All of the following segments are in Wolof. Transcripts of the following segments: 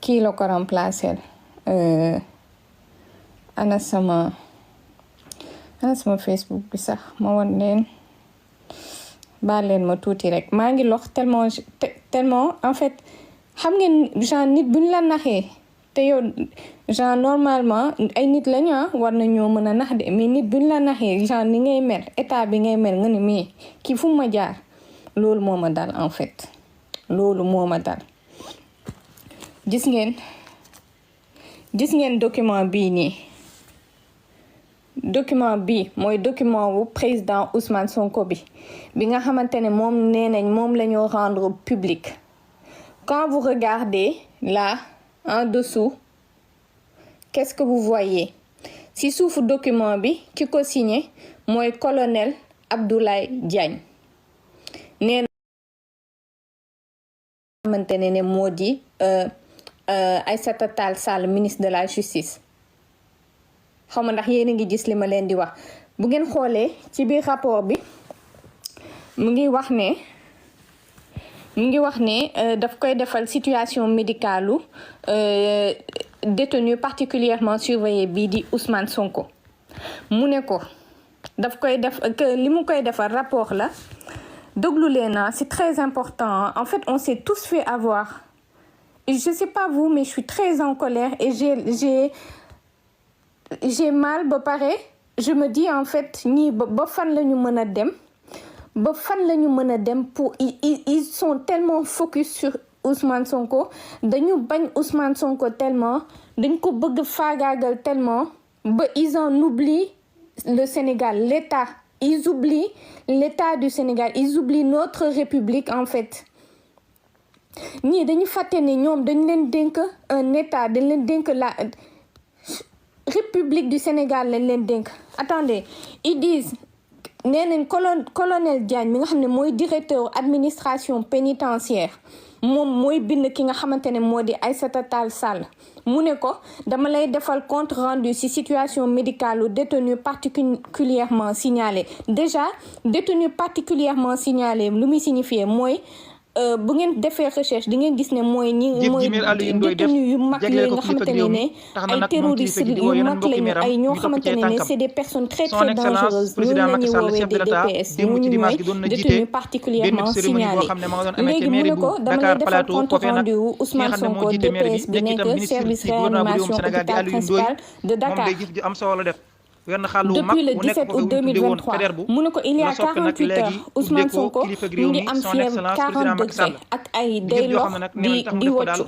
kii la ko remplacer ana sama Facebook bi sax ma won leen baal leen ma tuuti rek maa ngi lox tellement en fait xam ngeen genre nit buñ la naxee te yow genre normalement ay nit lañu war nañoo mën a nax de mais nit buñ la naxee genre ni ngay mel état bi ngay mel nga ne mais kii fu ma jaar loolu moo ma dal en fait loolu moo ma dal gis ngeen document bii nii document bi mooy document wu président Ousmane Sonko bi nga xamante ne moom nee nañ moom la ñu rendre public. Quand vous regardez là en dessous qu'est-ce que vous voyez si suufu document bi ki ko signé mooy colonel Abdoulaye Diagne nee na xamante ne moo di Aïssata Tall Sall ministre de la justice. xaw ma ndax yéen a ngi gis li ma leen di wax bu ngeen xoolee ci biir rapport bi mu ngi wax ne daf koy defal situation médicale détenu particulièrement surveillé bii di Ousmane Sonko mu ne ko daf koy def que li mu koy defal rapport la déglu leen c'est très important en fait on s'est tous fait avoir je sais pas vous mais je suis très en colère et j'ai mal ba pare je me dis en fait ñii ba fan la ñu mën a dem pour ils sont tellement focus sur Ousmane Sonko dañu bañ Ousmane Sonko tellement dañ ko bëgg faagaagal tellement ba ils en oublient le Sénégal l'État ils oublient l'État du Sénégal ils oublient notre République en fait ñii dañu fàtte ne ñoom dañ leen dénk un État dañ leen dénk la République du Sénégal lañ leen dénk attendez ils disent nee nañ colonel Diagne mi nga xam ne mooy directeur administration pénitentiaire moom mooy bind ki nga xamante ne moo di Aïssata Tall Sall mu ne ko dama lay defal compte rendu ci situation médicale ou détenu particulièrement signalé déjà détenu particulièrement signalé lu muy signifier mooy bu ngeen defee recherche di ngeen gis ne mooy détenu yu mag yooyu nga xamante ne ay terroristes yu mag lañu ay ñoo xamante ne c'est des personnes très très dangereuses ñooñu la ñuy woowee des DPS ñooñu ñooy détenus particulièrement signalés léegi mu ne ko dama lay defal compte rendu wu Ousmane Sonko DPS bi nekk service réanimation hôpital principal de Dakar depuis le 17 août 2023 mu ne ko il y a 48 heures Ousmane Sonko mu ngi am fièvre 40 degrés ak ay day lox di woccu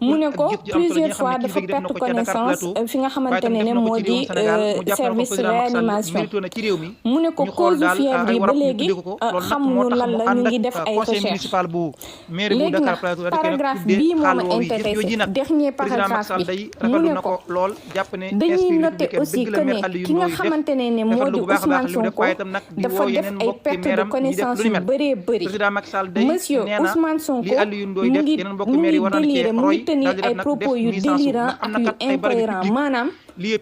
mu ne ko plusieurs fois dafa perte connaissance fi nga xamante ne moo di service réanimation mu ne ko cause fièvre yi ba léegi xamuñu lan la ñu ngi def ay recherche léegi nag paragraphe bii moo ma intéressé dernier paragraphe bi mu ne ko dañuy noter aussi ki nga xamante ne moo di Ousmane Sonko dafa def ay perte de connaissance yu bëree bëri monsieur Ousmane Sonko mu ngi déliré mu ngi tenir ay propos yu délirant ak yu incohérent maanaam nee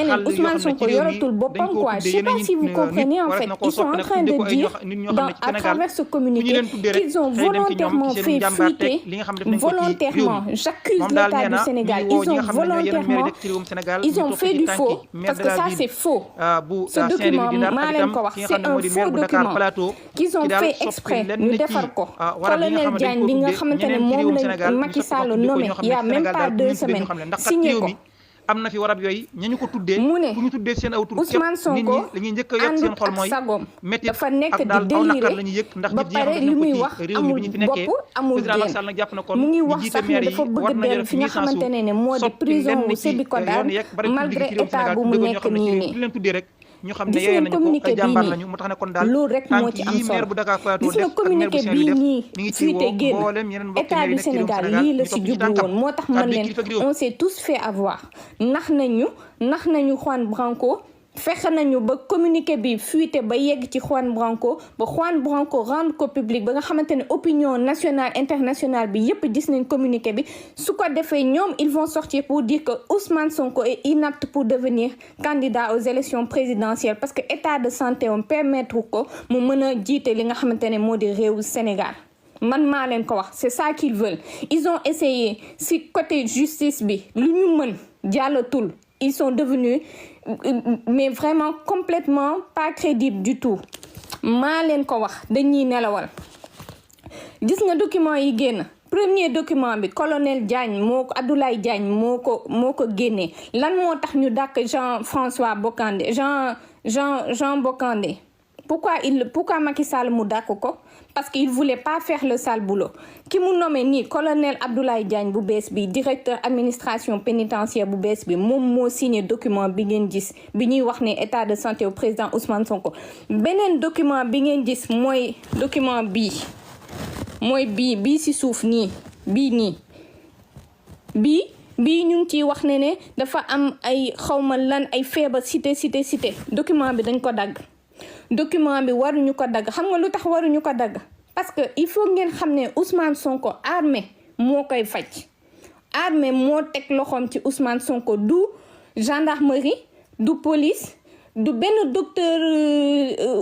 nañ Ousmane Sonko yoratul boppam quoi je sais pas si vous comprenez en fait ils sont en train de dire à travers ce communiqué qu'ils ont volontairement fait fuiter volontairement j'accuse l'État du Sénégal ils ont fait du faux parce que ça c'est faux ce document maa leen ko wax c'est un faux document qu'ils ont fait exprès ñu defar ko colonel Diagne bi nga xamante ne moom la Macky Sall nommé il y a même pas 2 semaines signé ko am na fi warab yooyu ñañu ko tuddee mu ne ku ñu tuddee seen aw tur Ousmane Sonko la ñuy njëkk a yot seen xol mooy sagom métti dafa nekk ak daal di aw naqar déliré la ñuy yëg ndax ba jëf ji pare nga li muy xam wax ne réew mi amul bi ñu fi nekkee bopp amul président Macky génn Sall nag jàpp na kon mu ngi ñi wax jiite sax ne maire dafa yi bëgg war nañu dem def fi nga licence xamante ne moo di prison wu Sébikotane malgré état bu mu nekk nii nii leen tuddee rek ñu xam ne gis yooyu ngeen nañu ko communiqué ay jàmbaar bii lañu mu tax ne kon daal loolu rek moo tànk ci am yi maire solo bu Dakar Plateau gis nga def ak maire bu communiqué Saint-Louis bii def nii mi ngi ci fuite woo génn mboolem yeneen mbokki état maire du yi nekk ci réewum Sénégal Sénégal lii la ñu si topp ci jublu tànkam woon moo tax man kàddu leen kilifa réew on s'est tous fait avoir nax nañu Juan Branco fexe nañu ba communiqué bi fuité ba yegg ci Juan Branco rendre ko public ba nga xamante ne opinion nationale internationale bi yépp gis nañ communiqué bi su ko defee ñoom ils vont sortir pour dire que Ousmane Sonko est inapte pour devenir candidat aux élections présidentielles parce que état de santé am permettre ko mu mën a jiite li nga xamante ne moo di réewu Sénégal man maa leen ko wax c'est ça qu'ils veulent ils ont essayé si côté justice bi lu ñu mën jàllatul ils sont devenus mais vraiment complètement pas crédibles du tout maa leen ko wax dañuy nelawal gis nga document yi génn premier document bi colonel Diagne moo ko Abdoulaye Diagne moo ko génnee lan moo tax ñu dàkk Jean-François Bocandé Jean Bocandé pourquoi Macky Sall mu dàkk ko parce qu'il voulait pas faire le sale boulot ki mu nommé nii colonel Abdoulaye Diagne bu bees bi directeur administration pénitentiaire bu bees bi moom moo signé document bi ngeen gis bi ñuy wax ne état de santé au président Ousmane Sonko beneen document bi ngeen gis mooy document bii ci suuf nii bii ñu ngi ciy wax ne dafa am ay xawma lan ay feebar cité document bi dañ ko dagg document bi waruñu ko dagg xam nga lu tax waruñu ko dagg parce que il faut ngeen xam ne Ousmane Sonko armée moo koy faj armée moo teg loxoom ci Ousmane Sonko du gendarmerie du police du benn docteur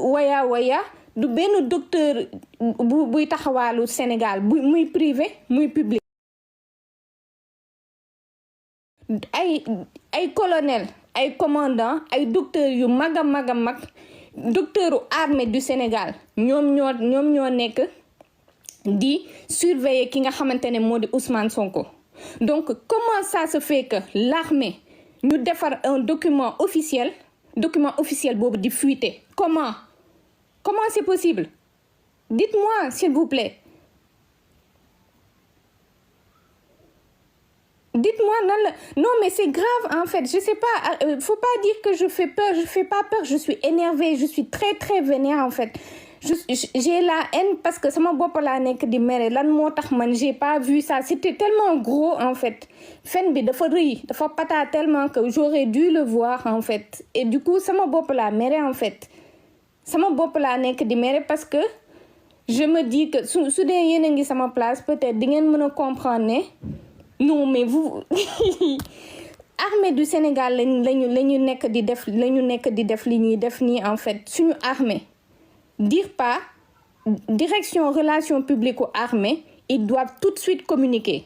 waya du benn docteur buy taxawaalu Sénégal muy privé muy public ay colonel ay commandant ay docteur yu mag a mag docteuru armée du Sénégal ñoom ñoo nekk di surveiller ki nga xamante ne moo di Ousmane Sonko donc comment ça se fait que l'armée ñu defar un document officiel boobu di fuiter comment c'est possible dites-moi s'il vous plaît dites-moi non mais c'est grave en fait je sais pas faut pas dire que je fais pas peur je suis énervée je suis très très vénère en fait j'ai la haine parce que sama bopp laa nekk di mere lan moo tax man j'ai pas vu ça c'était tellement gros en fait fen bi dafa rëy dafa pata tellement que j'aurais dû le voir en fait et du coup sama bopp laa mere en fait sama bopp laa nekk di mere parce que je me dis que su dee yéen a ngi sama place peut-être di ngeen mën a comprendre ne non mais vous armée du Sénégal lañu nekk di def li ñuy def nii en fait suñu armée DIRPA direction relations publiques aux armées ils doivent tout de suite communiquer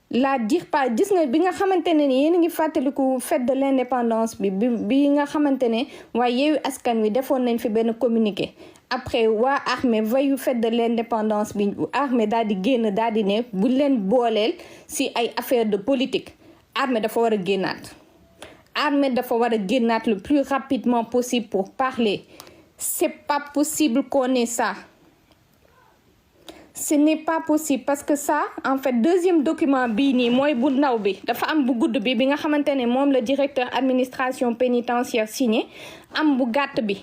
la DIRPA gis nga bi nga xamante ne ni yéen a ngi fàttaliku fête de l'indépendance bi nga xamante ne waaye Yewwi Askan Wi defoon nañ fi benn communiqué après waa armée veillu fête de l'indépendance bi armée daal di génn daal di ne bu leen booleel si ay affaire de politique armée dafa war a génnaat le plus rapidement possible pour parler c'est pas possible qu'on ait ça ce n'est pas possible parce que ça en fait deuxième document bii nii mooy bu ndaw bi dafa am bu gudd bi nga xamante ne moom la directeur administration pénitentiaire signé am bu gàtt bi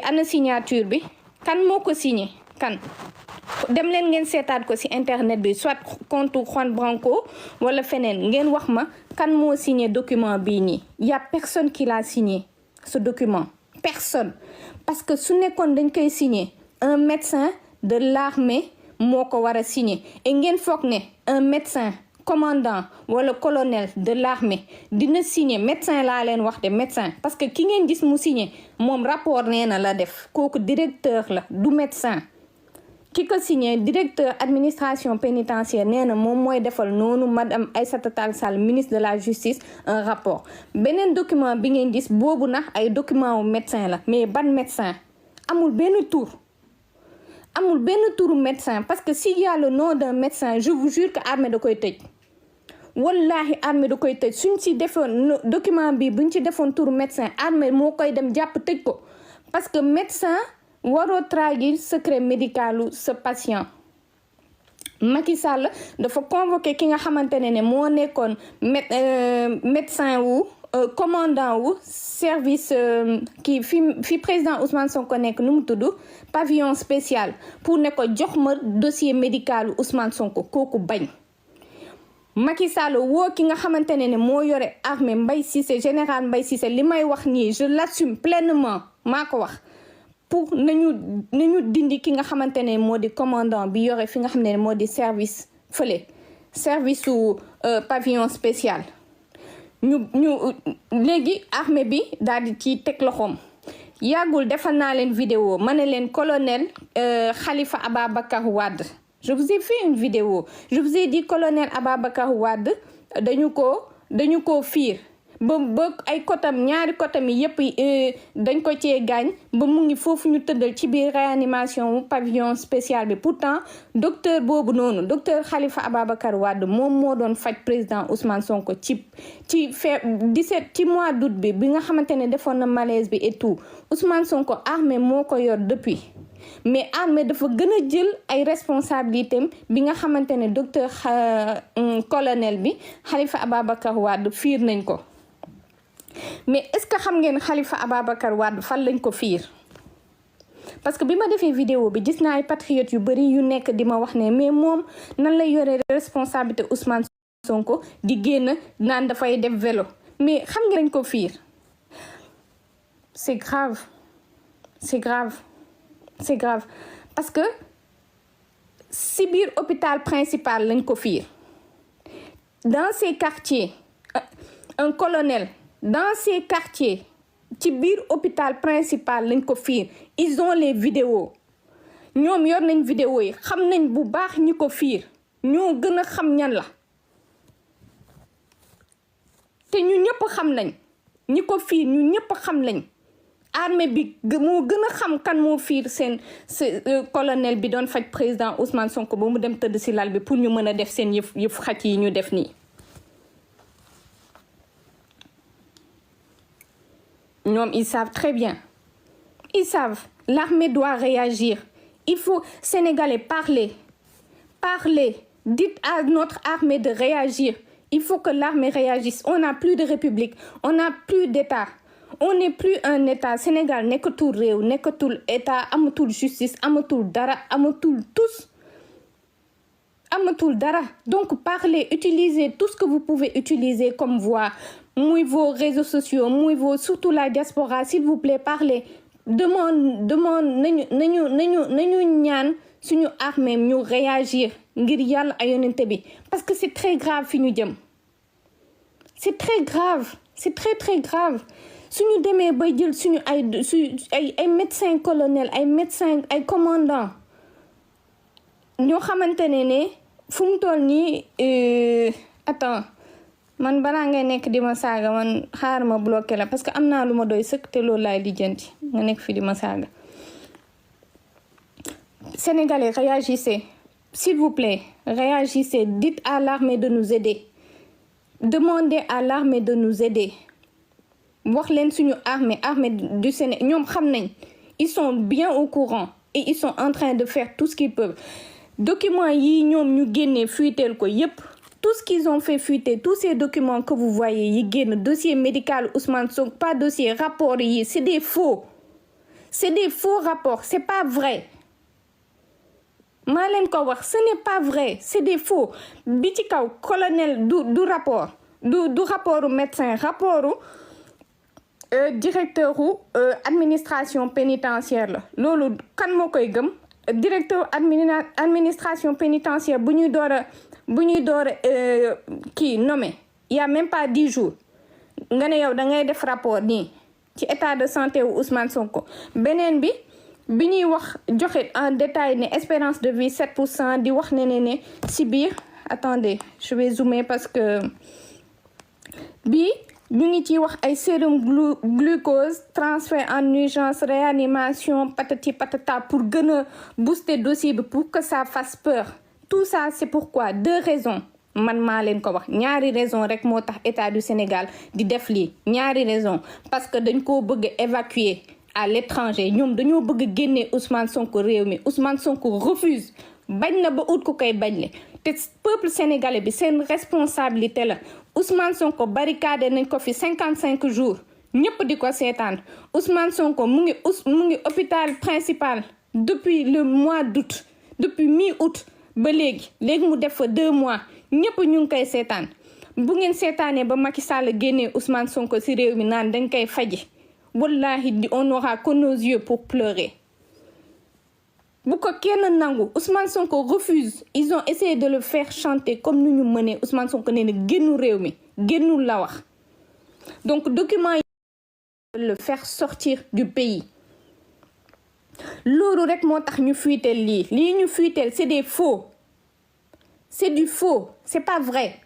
ana signature bi kan moo ko signé kan dem leen ngeen seetaat ko ci internet bi soit compte Juan Branco wala feneen ngeen wax ma kan moo signé document bii nii y a personne qui l'a signé ce document personne parce que su nekkoon dañ koy signé un médecin de l'armée moo ko war a signé et ngeen foog ne un médecin commandant wala colonel de l'armée dina signé médecin laa leen wax de médecin parce que ki ngeen gis mu signé moom rapport nee na la def kooku directeur la du médecin ki ko signé directeur administration pénitentiaire nee na moom mooy defal noonu madame Aïssata Tall Sall ministre de la justice un rapport beneen document bi ngeen gis boobu na ay document wu médecin la mais ban médecin amul benn turu médecin parce que s'il y a le nom d'un médecin je vous jure que armée da koy tëj wallahi armée da koy tëj suñ ci defoon document bi buñ ci defoon turu médecin armée moo koy dem jàpp tëj ko parce que médecin waroo trahir secret médicalu ce patient Macky Sall dafa convoqué ki nga xamante ne moo nekkoon médecin wu commandant wu service kii fi président Ousmane Sonko nekk nu mu tudd pavillon spécial pour ne ko jox ma dossier médical Ousmane Sonko kooku bañ Macky Sall woo ki nga xamante ne moo yore armée Mbaye Cissé général Mbaye Cissé li may wax nii je l'assume pleinement maa ko wax pour nañu dindi ki nga xamante ne moo di commandant bi yore fi nga xam ne moo di service su pavillon spécial ñu léegi armée bi daal di ci teg loxoom yàggul defal naa leen vidéo ma ne leen colonel Khalifa Ababacar Wade je vous ai fait une vidéo je vous ai dit colonel Ababacar Wade dañu ko fiir ba ay kotam ñaari kotam yi yëpp dañ ko cee gaañ ba mu ngi foofu ñu tëddal ci biir réanimation pavillon spécial bi pourtant docteur boobu noonu docteur Khalifa Ababacar Wade moom moo doon faj président Ousmane Sonko ci 17 ci mois d'août bi nga xamante ne defoon na malaise bi et tout Ousmane Sonko armée moo ko yor depuis mais armée dafa gën a jël ay responsabilités bi nga xamante ne docteur colonel bi Khalifa Ababacar Wade fiir nañ ko mais est-ce que xam ngeen Khalifa Ababacar Wade fan lañ ko fiir parce que bi ma defee vidéo bi gis naa ay patriotes yu bari yu nekk di ma wax ne mais moom nan lay yore responsabilité Ousmane Sonko di génn naan dafay def vélo mais xam ngeen lañ ko fiir c'est grave parce que si biir hôpital principal lañ ko fiir dans ces quartiers un colonel dans ces quartiers ci biir hôpital principal lañ ko fiir ils ont les vidéos ñoom yor nañ vidéo yi xam nañ bu baax ñi ko fiir ñoo gën a xam ñan la te ñu ñëpp xam nañ ñi ko fiir ñu ñëpp xam nañ armée bi moo gën a xam kan moo fiir seen colonel bi doon faj président Ousmane Sonko ba mu dem tëdd ci lal bi pour ñu mën a def seen yëf xaj yi ñu def nii ñoom ils savent très bien ils savent l'armée doit réagir il faut Sénégalais parler dites à notre armée de réagir il faut que l'armée réagisse on n'a plus de république on n'a plus d'état on n'est plus un état Sénégal nekkatul réew nekkatul état amatul justice amatul dara amatul tous amatul dara donc parlez utilisez tout ce que vous pouvez utiliser comme voix muy vos réseaux sociaux muy vos surtout la diaspora s'il vous plaît parlez demande nañu ñaan suñu armée ñu réagir ngir yàlla ay yonente bi parce que c'est très grave fi ñu jëm c'est très grave c'est très grave suñu demee bay jël suñu ay médecins colonels ay médecins ay commandants ñoo xamante ne fu mu toll nii attends man balaa ngay nekk di ma saaga man xaar ma bloqué la parce que am naa lu ma doy sëkk te loolu laay lijjanti nga nekk fi di ma saaga Sénégalais réagissez s'il vous plaît réagissez dites à l'armée de nous aider demandez à l'armée de nous aider wax leen suñu armée du Sénégal ñoom xam nañ ils sont bien au courant et ils sont en train de faire tout ce qu'ils peuvent documents yi ñoom ñu génnee fuiteel ko yépp tout ce qu'ils ont fait fuiter tous ces documents que vous voyez yi génn dossier médical Ousmane Sonko pas dossier rapport yi c'est des faux rapports c'est pas vrai maa leen ko wax ce n'est pas vrai c'est des faux bi ci kaw colonel du rapport du rapportu médecin rapportu directeur u administration pénitentiaire la loolu kan moo koy gëm directeur administration pénitentiaire bu ñuy door a kii nommé il y a même pas 10 jours nga ne yow da ngay def rapport nii ci état de santé wu Ousmane Sonko beneen bi ñuy wax joxe en détail ne espérance de vie 7% di wax ne si biir attendez je vais zoomer parce que bi ñu ngi ci wax ay sérum glucose transfert en urgence réanimation patati patata pour gën a booster dossier bi pour que ça fasse peur tout ça c'est pourquoi 2 raisons man maa leen ko wax ñaari raison rek moo tax état du Sénégal di def lii ñaari raison parce que dañ koo bëgg évacuer à l'étranger ñoom dañoo bëgg génne Ousmane Sonko réew mi Ousmane Sonko refuse bañ na ba ut ko koy bañle te peuple sénégalais bi seen responsabilité la Ousmane Sonko barricade nañ ko fi 55 jours ñëpp di ko seetaan Ousmane Sonko mu ngi hôpital principal depuis le mois d'août depuis mi-août ba léegi mu def fa 2 mois ñëpp ñu ngi koy seetaan bu ngeen seetaanee ba Macky Sall génnee Ousmane Sonko ci réew mi naan dañ koy faji wallahi on aura que nos yeux pour pleurer bu ko kenn nangu Ousmane Sonko refuse ils ont essayé de le faire chanter comme nu ñu mënee Ousmane Sonko nee na génnu réew mi génnul la wax donc document yi le faire sortir du pays loolu rek moo tax ñu fuitel lii ñu fuitel c'est des faux, c'est du faux, c'est pas vrai,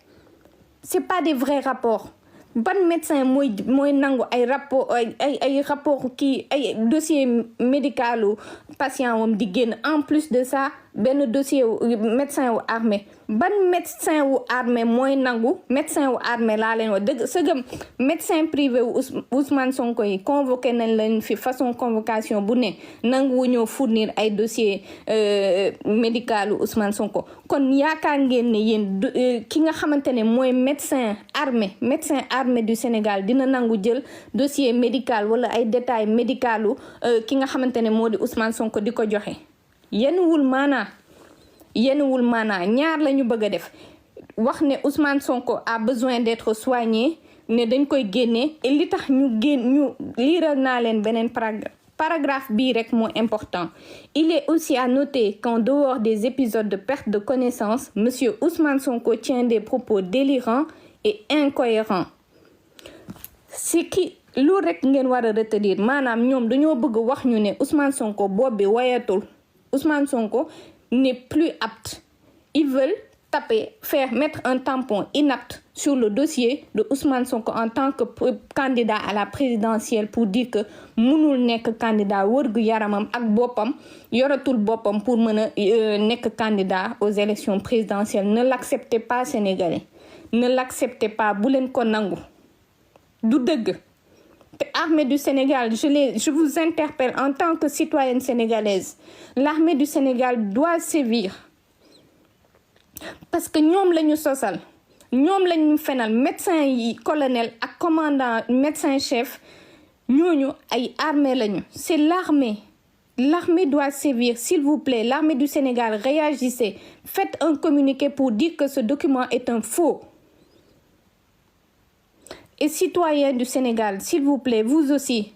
c'est pas des vrais rapports. Ban médecin mooy nangu ay rapport ay rapport kii ay dossier médicalu patient wam di génn en plus de ça benn dossier médecin wu armée. Ban médecin wu armée mooy nangu médecin wu armée laa leen wax dëgg sëgëm médecin privé wu Ousmane Sonko yi convoqué nañ leen fi façon convocation bu ne nangu ñoo fournir ay dossier médicalu Ousmane Sonko. Kon yaakaar ngeen ne yéen ki nga xamante ne mooy médecin armée du Sénégal dina nangu jël dossier médical wala ay détails médicalu ki nga xamante ne moo di Ousmane Sonko di ko joxe. yenuwul maanaa ñaar la ñu bëgg a def wax ne Ousmane Sonko a besoin d'être soigné ne dañ koy génne et li tax ñu liiral naa leen beneen paragraphe bii rek moo important. Il est aussi à noter qu'en dehors des épisodes de perte de connaissance, monsieur Ousmane Sonko tient des propos délirants et incohérents. C'est qui loolu rek ngeen war a retenir maanaam ñoom dañoo bëgg wax ñu ne Ousmane Sonko bopp bi wayatul. Ousmane Sonko n'est plus apte. Ils veulent mettre un tampon inapte sur le dossier de Ousmane Sonko en tant que candidat à la présidentielle pour dire que mënul nekk candidat wërgu yaramam ak boppam yoratul boppam pour mën a nekk candidat aux élections présidentielles. Ne l'acceptez pas, Sénégalais. Ne l'acceptez pas, bu leen ko nangu. Du dëgg. Armée du Sénégal, je vous interpelle en tant que citoyenne sénégalaise. L'armée du Sénégal doit sévir. Parce que ñoom lañu sosal, ñoom lañu fenal médecin yi colonel ak commandant médecin chef ñooñu ay armée lañu. C'est l'armée. L'armée doit sévir, s'il vous plaît. L'armée du Sénégal, réagissez. Faites un communiqué pour dire que ce document est un faux. Et citoyens du Sénégal, s'il vous plaît, vous aussi,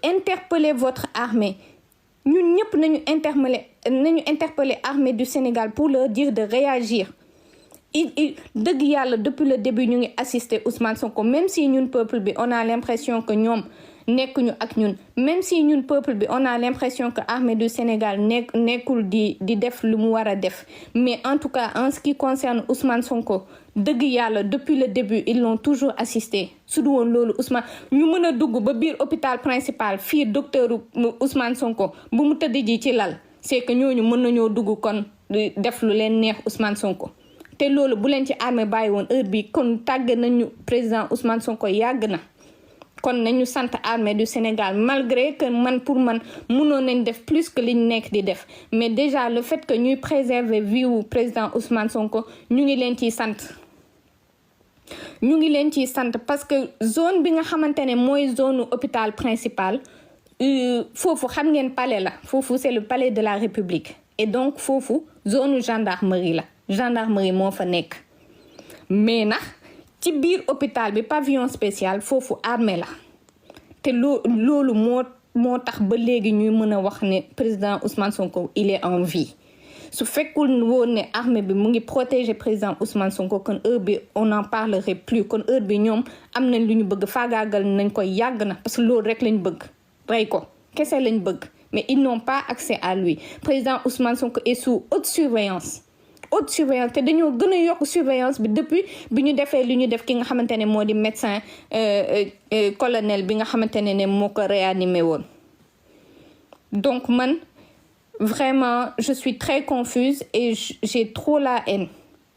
interpellez votre armée. Ñun ñëpp nañu interpeller armée du Sénégal pour leur dire de réagir. Dëgg yàlla depuis le début ñu ngi assister Ousmane Sonko, même si ñun peuple bi on a l'impression que ñoom nekkuñu ak ñun, même si ñun peuple bi on a l'impression que armée du Sénégal nekkul di def lu mu war a def. Mais en tout cas en ce qui concerne Ousmane Sonko, dëgg yàlla depuis le début ils l'ont toujours assisté. Su du woon loolu Ousmane ñu mën a dugg ba biir hôpital principal fii docteur Ousmane Sonko bu mu tëdd ji ci lal, c'est que ñooñu mën nañoo dugg kon def lu leen neex Ousmane Sonko. Te loolu bu leen ci armée bàyyi woon heure bi kon tàgg nañu président Ousmane Sonko yàgg na. Kon nañu sant armée du Sénégal malgré que pour man mënoon nañ def plus que liñ nekk di def, mais déjà le fait que ñuy préserver vie wu président Ousmane Sonko ñu ngi leen ciy sant. Ñu ngi leen ciy sant parce que zone bi nga xamante ne mooy zone hôpital principal foofu xam ngeen palais la, foofu c'est le palais de la République et donc foofu zone gendarmerie la. Gendarmerie moo fa nekk mais nag ci biir hôpital bi pavillon spécial foofu armée la te loolu moo tax ba léegi ñuy mën a wax ne président Ousmane Sonko il est en vie. Su fekkul woon ne armée bi mu ngi protéger président Ousmane Sonko kon heure bi on n'en parlerait plus, kon heure bi ñoom am nañ lu ñu bëgg faagaagal nañ ko yàgg na parce que loolu rek lañ bëgg rey ko kese lañ bëgg, mais ils n'ont pas accès à lui. Président Ousmane Sonko est sous haute surveillance te dañoo gën a yokk surveillance bi depuis bi ñu defee li ñu def ki nga xamante ne moo di médecin colonel bi nga xamante ne moo ko réanimé woon. Donc man vraiment je suis très confuse et j'ai trop la haine.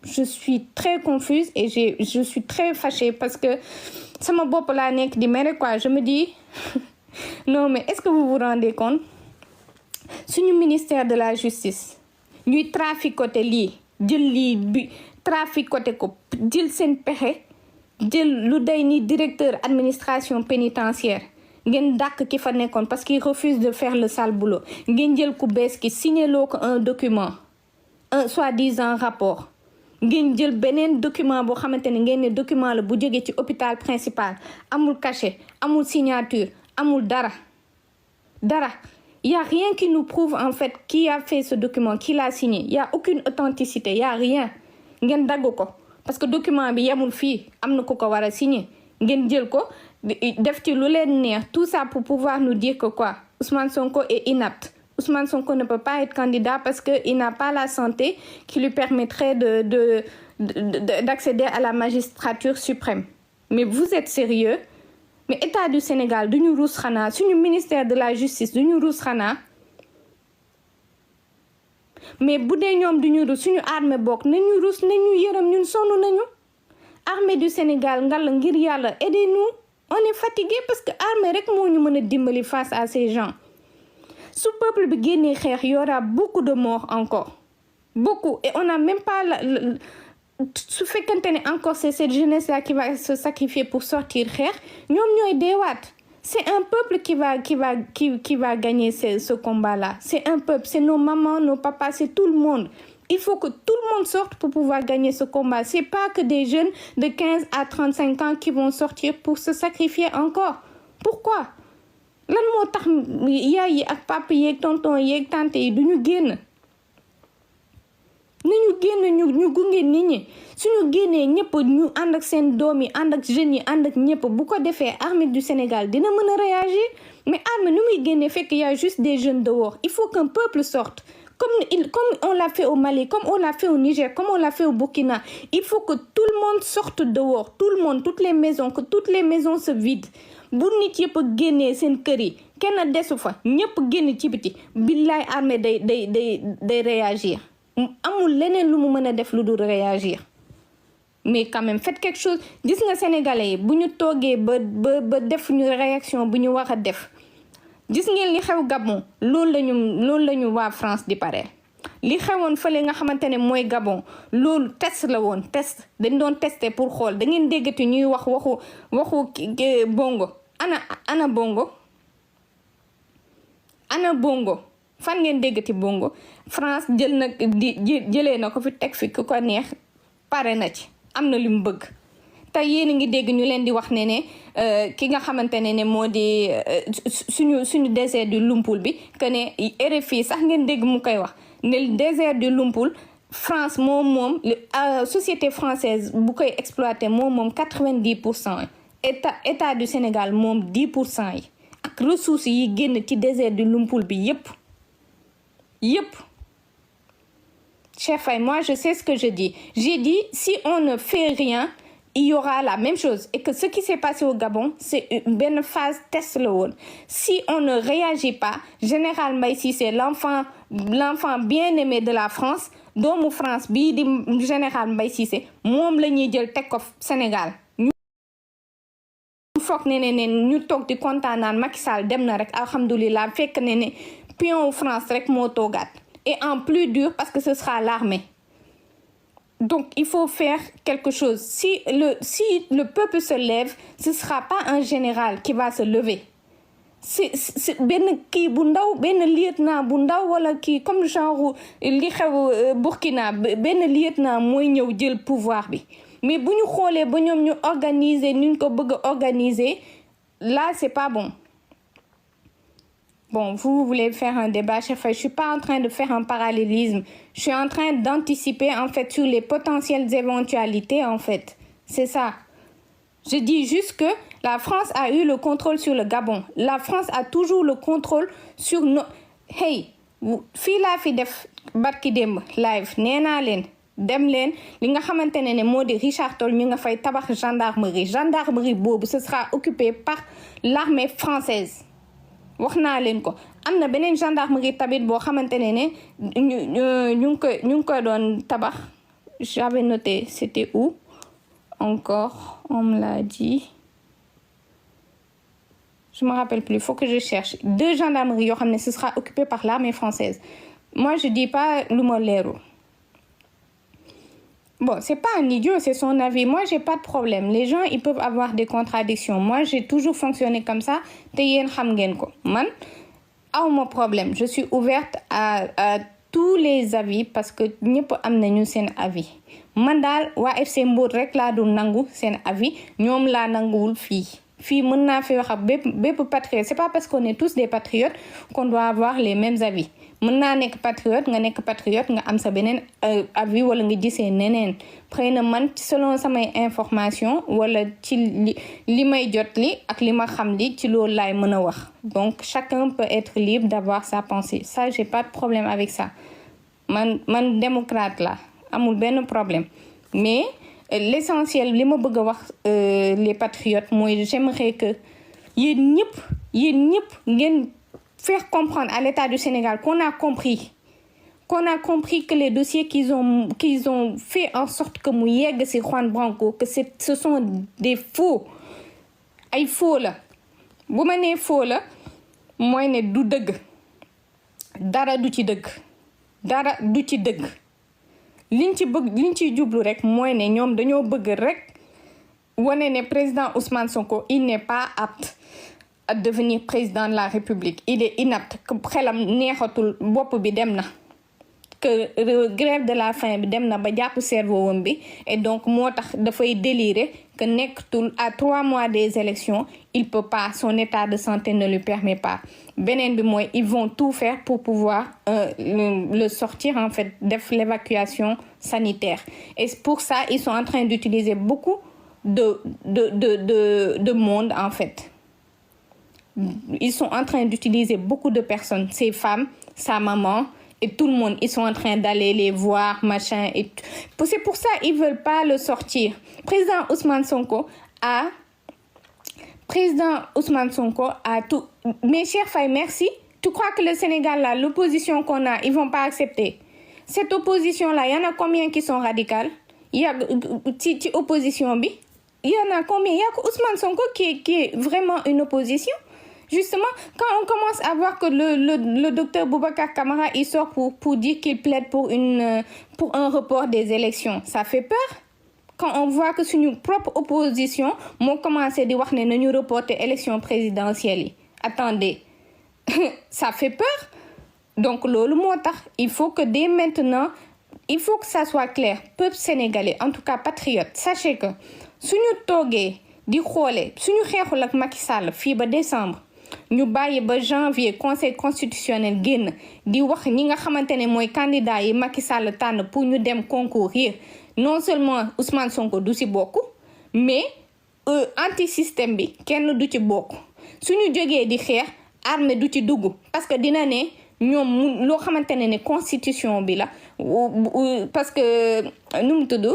Je suis très confuse et je suis très fâchée parce que sama bopp laa nekk di mere quoi. Je me dis non mais est-ce que vous vous rendez compte suñu ministère de la justice ñuy traficoter lii jël lii bi traficoter ko jël seen pexe jël lu day ni directeur administration pénitentiaire ngeen dàq ki fa nekkoon parce qu'il refuse de faire le sale boulot, ngeen jël ku bees ki signé loo ko un document, un soi-disant rapport, ngeen jël beneen document boo xamante ne ngeen ne document la bu jógee ci hôpital principal, amul cachet, amul signature, amul dara. Il y a rien qui nous prouve en fait qui a fait ce document, qui l'a signé. Il y a aucune authenticité, il y a rien. Ngeen dagg ko parce que document bi yamul fii am na ku ko war a signé, ngeen jël ko def ci lu leen neex, tout ça pour pouvoir nous dire que quoi Ousmane Sonko est inapte, Ousmane Sonko ne peut pas être candidat parce qu'il n'a pas la santé qui lui permettrait d'accéder à la magistrature suprême. Mais vous êtes sérieux? Mais État du Sénégal, duñu ruus xanaa suñu ministère de la justice duñu ruus xanaa mais bu dee ñoom duñu ruus suñu armée bokk nañu ruus nañu yërëm ñun sonn nañu. Armée du Sénégal ngal ngir yàlla aidez-nous, on est fatigué parce que armée rek moo ñu mën a dimbali face à ces gens. Su peuple bi génnee xeex y aura beaucoup de morts encore beaucoup et on n'a même pas su fekkante ne encore c'est cette jeunesse là qui va se sacrifier pour sortir xeex ñoom ñooy deewaat. C'est un peuple qui va gagner ce combat là. C'est un peuple, c'est nos mamans, nos papas, c'est tout le monde. Il faut que tout le monde sorte pour pouvoir gagner ce combat. C'est pas que des jeunes de 15 à 35 ans qui vont sortir pour se sacrifier encore. Pourquoi? Lan moo tax yaay yi ak papa yi ak tonton yi ak tante yi duñu génn nañu génn ñu gunge nit ñi suñu génnee ñëpp ñu ànd ak seen doom yi ànd ak jeunes yi ànd ak ñëpp bu ko defee armée du Sénégal dina mën a réagir mais armée nu muy génnee fekk y a juste des jeunes dehors. Il faut qu'un peuple sorte comme on l'a fait au Mali, comme on l'a fait au Niger, comme on l'a fait au Burkina. Il faut que tout le monde sorte dehors, tout le monde, toutes les maisons, que toutes les maisons se vident. Bu nit yëpp génnee seen kër yi kenn desu fa ñëpp génn ci biti billaay armée day réagir amul leneen lu mu mën a def lu dul réagir mais quand même faites quelque chose. Gis nga sénégalais yi bu ñu toogee ba def ñu réaction bu ñu war a def gis ngeen li xew Gabon loolu lañu waa France di pare li xewoon fële nga xamante ne mooy Gabon loolu test la woon test dañ doon testé pour xool da ngeen déggati ñuy wax waxu bongo ana bongo fan ngeen déggati bongo. France jëlee na ko fi teg fi ku ko neex pare na ci am na li mu bëgg te yéen a ngi dégg ñu leen di wax ne ki nga xamante ne moo di suñu désert du Lompoul bi que ne RFI sax ngeen dégg mu koy wax ne désert du Lompoul France moom société française bu koy exploiter moom 90%. État du Sénégal moom 10% yi ak ressources yi génn ci désert du Lompoul bi yépp Chef Faye, moi je sais ce que je dis. J'ai dit si on ne fait rien, il y aura la même chose et que ce qui s'est passé au Gabon, c'est une phase test le woon. Si on ne réagit pas, Général Mbaye Cissé, l'enfant bien-aimé de la France, doomu France bii di Général Mbaye Cissé moom la ñuy jël teg ko Sénégal. Foog ne ñu toog di kontaan naan Macky Sall dem na rek alhamdoulillah fekk ne pion France rek moo toogaat et en plus dur parce que ce sera l'armée. Donc il faut faire quelque chose. Si le peuple se lève, ce sera pas un général qui va se lever. C'est benn kii bu ndaw benn lieutenant bu ndaw wala kii comme genre li xew Burkina benn lieutenant mooy ñëw jël pouvoir bi. Mais bu ñu xoolee ba ñoom ñu organiser ñu ko bëgg a organiser là c'est pas bon. Bon, vous voulez faire un débat, chef. Je suis pas en train de faire un parallélisme. Je suis en train d'anticiper en fait sur les potentielles éventualités en fait. C'est ça. Je dis juste que la France a eu le contrôle sur le Gabon. La France a toujours le contrôle sur nos. Hey, fii laa fi def barki démb live nee naa leen dem leen li nga xamante ne moo di Richard Toll ñu nga fay tabax gendarmerie boobu ce sera occupé par l'armée française. wax naa leen ko am na beneen gendarmerie tamit boo xamante ne ñu ngi koy doon tabax. J'avais noté c'était où encore on me l'a dit je me rappelle plus, faut que je cherche. 2 gendarmeries yoo xam ne ce sera occupé par l'armée française. Moi je dis pas lu ma leeru. Bon, c'est pas un idiot, c'est son avis. Moi, j'ai pas de problème. Les gens, ils peuvent avoir des contradictions. Moi, j'ai toujours fonctionné comme ça. Te yéen xam ngeen ko. Man, awma problème. Je suis ouverte à tous les avis parce que ñëpp am nañu seen avis. Man daal waa FC Mbour rek laa du nangu seen avis. ñoom laa nanguwul fii mën naa fi wax ak bépp patriote. C'est pas parce qu'on est tous des patriotes qu'on doit avoir les mêmes avis. mën naa nekk patriote nga nekk patriote nga am sa beneen avis wala nga gisee neneen xëy na man selon samay information wala ci li may jot li ak li ma xam li ci loolu laay mën a wax donc chacun peut être libre d'avoir sa pensée ça j'ai pas de problème avec ça man démocrate la amul benn problème mais l'essentiel li ma bëgg a wax les patriotes mooy j'aimerais que yéen ñëpp ngeen faire comprendre à l'État du Sénégal qu'on a compris que les dossiers qu'ils ont fait en sorte que mu yegg ci Juan Branco que ce sont des faux ay faux la bu ma nee faux la mooy ne du dëgg dara du ci dëgg liñ ciy jublu rek mooy ne ñoom dañoo bëgg rek wane ne président Ousmane Sonko il n'est pas apte à devenir président de la République il est inapte que xelam neexatul bopp bi dem na que grève de la faim bi dem na ba jàpp cerveau wam bi et donc moo tax dafay délirer que nekkatul à 3 mois des élections il peut pas son état de santé ne lui permet pas beneen bi mooy ils vont tout faire pour pouvoir le sortir en fait def l'évacuation sanitaire et pour ça ils sont en train d'utiliser beaucoup de monde en fait ils sont en train d'utiliser beaucoup de personnes ses femmes sa maman et tout le monde ils sont en train d'aller les voir machin et c'est pour ça ils veulent pas le sortir président Ousmane Sonko a tout mais Cheikh Faye merci tu crois que le Sénégal là l'opposition qu'on a ils vont pas accepter cette opposition là il y en a combien qui sont radicales il y a ci opposition bi il y en a combien il y a que Ousmane Sonko qui est vraiment une opposition justement quand on commence à voir que le docteur Boubacar Camara il sort pour dire qu'il plaide pour un report des élections ça fait peur quand on voit que suñu propre opposition moo commencé di wax ne nañu reporter élection présidentielle yi attendez ça fait peur donc loolu moo tax il faut que dès maintenant il faut que ça soit clair peuple sénégalais en tout cas patriote sachez que suñu toogee di xoolee suñu xeexul ak Macky Sall fii ba décembre ñu bàyyi ba janvier conseil constitutionnel génn di wax ñi nga xamante ne mooy candidat yi Macky Sall tànn pour ñu dem concourir non seulement Ousmane Sonko du ci bokk mais anti système bi kenn du ci bokk suñu jógee di xeex armée du ci dugg parce que dina ne ñoom loo xamante ne constitution bi la parce que nu mu tudd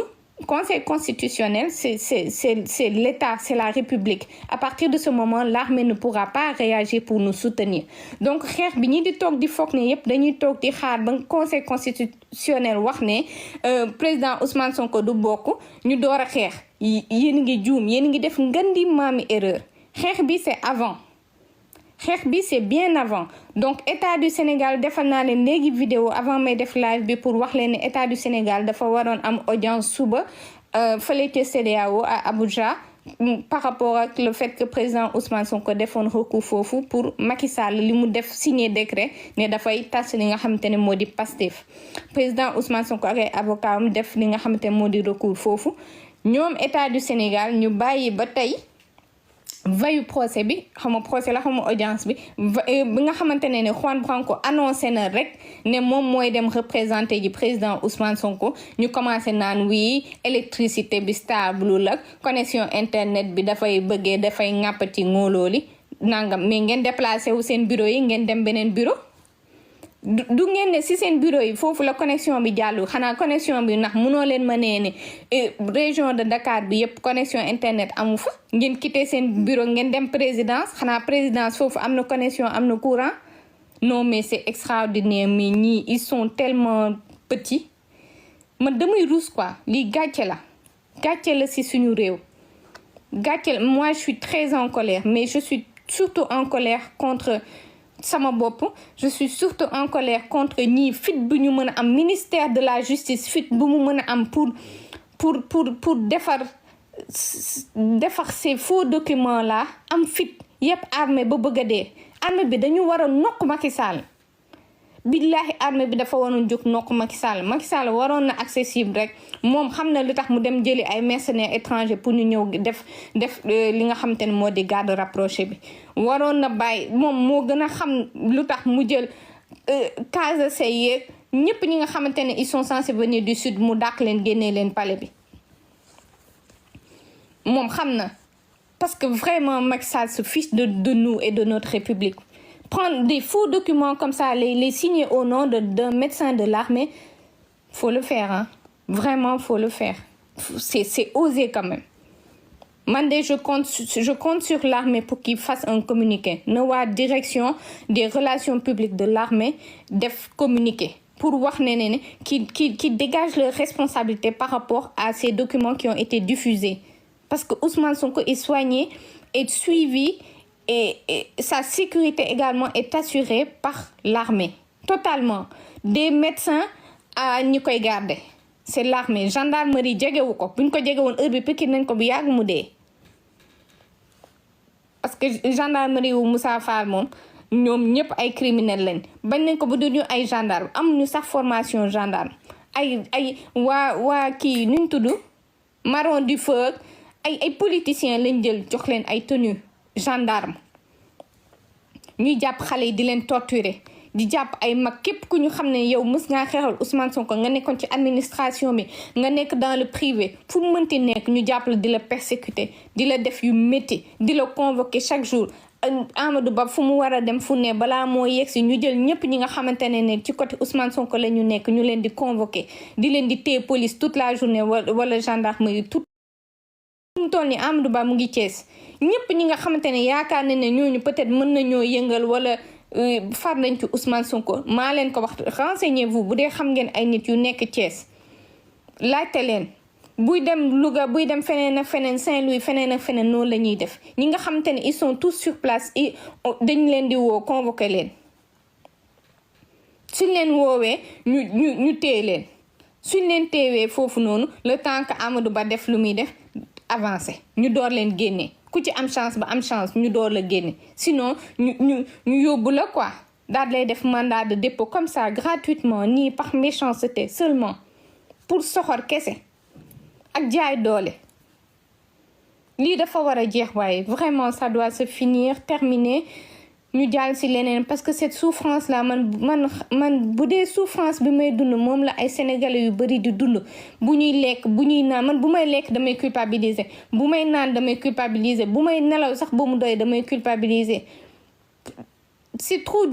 conseil constitutionnel c'est l'État c'est la République à partir de ce moment l'armée ne pourra pas réagir pour nous soutenir donc xeex bi ñi di toog di foog ne yépp dañuy toog di xaar ba conseil constitutionnel wax ne président Ousmane Sonko du bokk ñu door a xeex yéen ngi juum yéen ngi def ngandi maami erreur xeex bi c'est bien avant donc état du Sénégal defal naa leen léegi vidéo avant may def live bi pour wax leen ne état du Sénégal dafa waroon am audience suba fële ca CEDEAO à Abuja par rapport ak le fait que président Ousmane Sonko defoon recours foofu pour Macky Sall li mu def signer décret ne dafay tas li nga xamante ne moo di Pastef président Ousmane Sonko ak ay avocat am def li nga xamante ne moo di recours foofu ñoom état du Sénégal ñu bàyyi ba tey veille procès bi xama procès la xama audience bi nga xamante ne Juan Branco annoncé na rek ne moom mooy dem représenter ji président Ousmane Sonko ñu commencé naan oui électricité bi stable la connexion internet bi dafay ŋàppati ngóolooli nangam mais ngeen déplacé wu seen bureau yi ngeen dem beneen bureau du ngeen ne si seen bureau yi foofu la connexion bi jàllu xanaa connexion bi ndax mënoo leen mënee ne région de Dakar bi yépp connexion internet amu fa ngeen quitté seen bureau ngeen dem présidence xanaa présidence foofu am na connexion am na courant non mais c'est extraordinaire mais ñii ils sont tellement petits man damay ruus quoi lii gàcce la si suñu réew gàcce moi je suis très en colère mais je suis surtout en colère contre sama bopp je suis surtout en colère contre ñii fit bu ñu mën a am ministère de la justice fit bu mu mën a am pour defar ces faux documents là am fit yépp armée ba bëgg a dee armée bi dañu war a nokk Macky Sall billahi armée bi dafa waroon jóg nokk Macky Sall waroon na accessible rek moom xam na lu tax mu dem jëli ay mercenaires étrangers pour ñu ñëw def li nga xamante ne moo di garde rapproché bi waroon na bàyyi moom moo gën a xam lu tax mu jël Casa Seye ñëpp ñi nga xamante ne ils sont censés venir du sud mu dàq leen génnee leen palais bi moom xam na parce que vraiment Macky Sall se fiche de nous et de notre République. Prendre des faux documents comme ça, les signer au nom d'un médecin de l'armée, faut le faire, hein. Vraiment, faut le faire. C'est osé quand même. Mandé, je compte sur l'armée pour qu'il fasse un communiqué. Noa direction des relations publiques de l'armée def communiqué pour voir qui dégage leurs responsabilités par rapport à ces documents qui ont été diffusés. Parce que Ousmane Sonko est soigné, est suivi et sa sécurité également est assurée par l'armée. Totalement. Des médecins à ñi koy garder. C'est l'armée. Gendarmerie jegewu ko. Buñ ko jege woon heure bi Pikine nañ ko bu yàgg mu dee. Parce que gendarmerie wu Moussa Fall moom ñoom ñëpp ay criminels lañ. Bañ nañ ko bu dul ñu ay gendarme. Amuñu sax formation gendarme. ay waa kii nuñ tudd Marron du Feu ay politiciens lañ jël jox leen ay tenue gendarme ñuy jàpp xale yi di leen torturer di jàpp ay mag képp ku ñu xam ne yow mës ngaa xeexal Ousmane Sonko nga nekkoon ci administration bi nga nekk dans le privé fu mu mënti nekk ñu jàpp la di la persécuter di la def yu métti di la convoquer chaque jour Amadou Ba fu mu war a dem fu ne balaa moo yegsi ñu jël ñëpp ñi nga xamante ne ci côté Ousmane Sonko la ñu nekk ñu leen di convoquer di leen di téye police toute la journée wala gendarmerie tout mu toll ni Amadou Ba mu ngi Thiès ñëpp ñi nga xamante ne yaakaar nañ ne ñooñu peut-être mën nañoo yëngal wala far nañ ci Ousmane Sonko maa leen ko wax renseignez-vous bu dee xam ngeen ay nit yu nekk Thiès laajte leen buy dem Louga buy dem feneen ak feneen Saint-Louis feneen ak feneen noonu la ñuy def ñi nga xamante ne ils sont tous sur place dañ leen di woo convoquer leen suñ leen woowee ñu téye leen suñ leen téewee foofu noonu le temps que Amadou Ba def lu muy def avancé ñu door leen génne ku ci am chance ba am chance ñu door la génne sinon ñu yóbbu la quoi daal lay def mandat de dépôt comme ça gratuitement nii par méchanceté seulement pour soxor kese ak jaay doole lii dafa war a jeex waaye vraiment ça doit se finir terminer ñu jàll ci leneen parce que cette souffrance là man bu dee souffrance bi may dund moom la ay sénégalais yu bari di dund bu ñuy lekk bu ñuy naan man bu may lekk damay culpabiliser bu may naan damay culpabiliser bu may nelaw sax ba mu doy damay culpabiliser c'est trop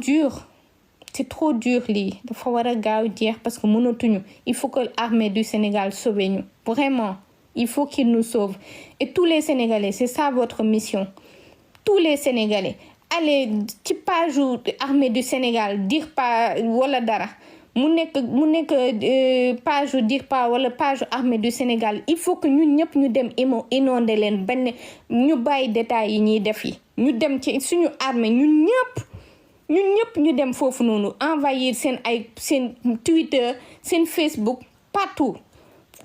dur lii dafa war a gaaw jeex parce que mënatuñu il faut que l'armée du Sénégal sauve ñu vraiment il faut qu'il nous sauve et tous les Sénégalais c'est ça votre mission tous les Sénégalais allez ci page armée du Sénégal dire pas wala dara mu nekk page dire pas wala page armée du Sénégal il faut que ñun ñëpp ñu dem inonder leen bañ ñu bàyyi détails yi ñuy def yi ñu dem ci suñu armée ñun ñëpp ñu dem foofu noonu envahir seen Twitter seen Facebook partout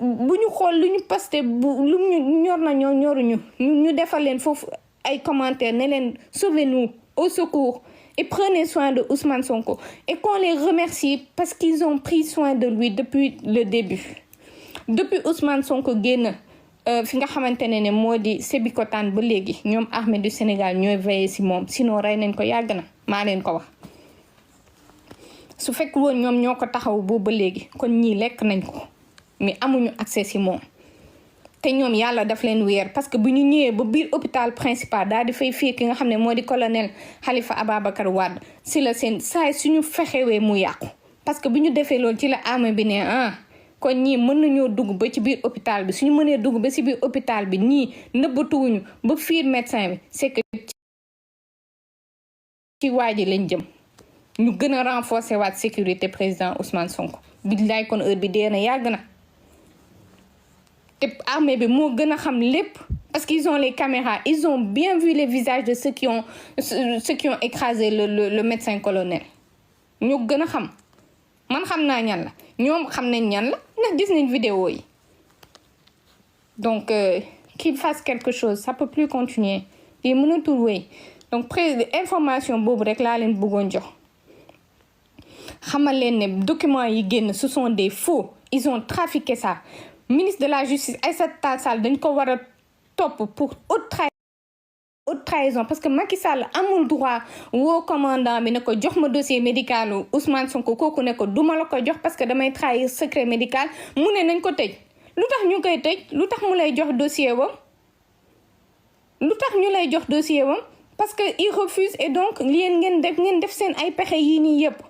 bu ñu xool lu ñu posté lu ñu ñor na ñoruñu ñu defal leen foofu ay commentaires ne leen sauvez-nous au secours et prenez soin de Ousmane Sonko et qu'on les remercie parce qu'ils ont pris soin de lui depuis le début depuis Ousmane Sonko génn fi nga xamante ne moo di Sébikotane ba léegi ñoom armée du Sénégal ñooy veillé ci moom sinon rey nañ ko yàgg na maa leen ko wax su fekk woon ñoom ñoo ko taxaw boobu ba léegi kon ñii lekk nañ ko mais amuñu accès ci moom te ñoom yàlla daf leen weer parce que bu ñu ñëwee ba biir hôpital principal daal di fay fii ki nga xam ne moo di colonel Khalifa Ababacar Wade si la seen saay suñu fexewee mu yàqu parce que bu ñu defee loolu ci la armée bi ne kon ñii mën nañoo dugg ba ci biir hôpital bi suñu mënee dugg ba ci biir hôpital bi ñii nëbbatuwuñu ba fiir médecin bi c'est que ci waa ji lañ jëm ñu gën a renforcer waat sécurité président Ousmane Sonko billaay kon heure bi dee na yàgg na te armée bi moo gën a xam lépp parce qu'ils ont les caméras ils ont bien vu les visages de ceux qui ont écrasé le médecin colonel ñoo gën a xam man xam naa ñan la ñoom xam nañ ñan la ndax gis nañ vidéo yi donc qu'il fasse quelque chose ça peut plus continuer lii mënatul wéy donc information boobu rek laa leen bëggoon jox xamal leen ne documents yi génn ce sont des faux ils ont trafiqué ça ministre de la justice Aïssata Tall Sall dañ ko war a topp pour haute trahison haute trahison parce que Macky Sall amul droit woo commandant bi ne ko jox ma dossier médical Ousmane Sonko kooku ne ko duma la ko jox parce que damay trahir secret médical mu ne nañ ko tëj lu tax ñu koy tëj lu tax mu lay jox dossier wam lu tax ñu lay jox dossier wam parce que il refuse et donc yéen ngeen def seen ay pexe yii nii yépp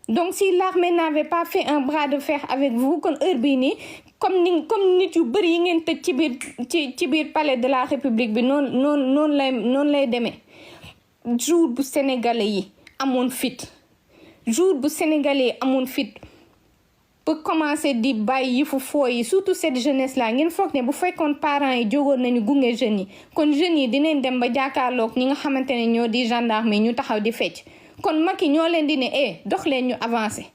donc si l'armée n'avait pas fait un bras de fer avec vous kon heure bii nii comme nit yu bëri yi ngeen tëj ci biir palais de la république bi noonu lay demee jour bu sénégalais yi amoon fit pour commencer di bàyyi yëfu foo yi surtout cette jeunesse là ngeen foog ne bu fekkoon parents yi jógoon nañu gunge jeunes yi kon jeunes yi dinañ dem ba jàkkaarloog ñi nga xamante ne ñoo di gendarme yi ñu taxaw di fecc kon Macky ñoo leen di ne dox leen ñu avancé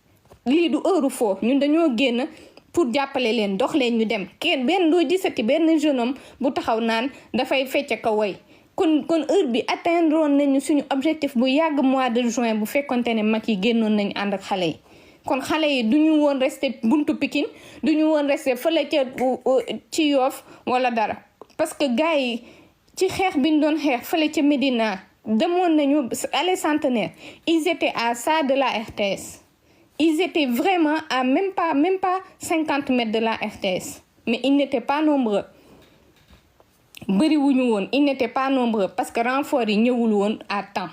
lii du heure foo ñun dañoo génn pour jàppale leen dox leen ñu dem kenn benn doo gisati benn jeune homme bu taxaw naan dafay fecc ka woy kon heure bi atteindre nañu suñu objectif bu yàgg mois de juin bu fekkonte ne Macky génnoon nañu ànd ak xale yi kon xale yi duñu woon resté buntu Pikine duñu woon resté fële ca ci Yoff wala dara parce que gars yi ci xeex bi ñu doon xeex fële ca Médina demoon nañu allée Centenaire ils étaient à ça de la RTS ils étaient vraiment à même pas 50 mètres de la RTS mais ils n'étaient pas nombreux bëriwuñu woon ils n'étaient pas nombreux parce que renfort yi ñëwul woon à temps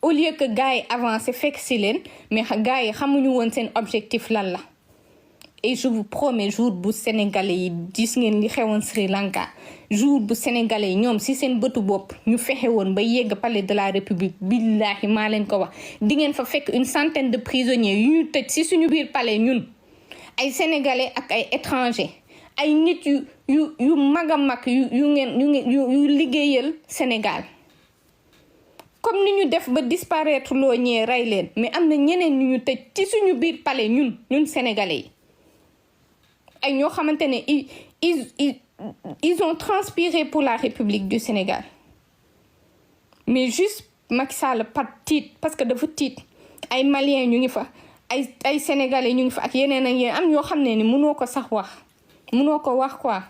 au lieu que gars yi avancé fekk si leen mais gars yi xamuñu woon seen objectif lan la et je vous promets jour bu sénégalais yi gis ngeen li xewoon Sri Lanka jour bu sénégalais yi ñoom si seen bëtu bopp ñu fexe woon ba yegg palais de la république billahi maa leen ko wax di ngeen fa fekk une centaine de prisonniers yu ñu tëj si suñu biir palais ñun ay sénégalais ak ay étrangers ay nit yu mag a mag yu liggéeyal Sénégal comme ni ñu def ba disparaître loo ñee rey leen mais am na ñeneen ñu tëj ci suñu biir palais ñun sénégalais yi ay ñoo xamante ne ils ont transpiré pour la République du Sénégal mais juste Macky Sall par tiit parce que dafa tiit ay Maliens ñu ngi fa ay Sénégalais ñu ngi fa ak yeneen ak yeneen am ñoo xam ne ni mënoo ko sax wax mënoo ko wax quoi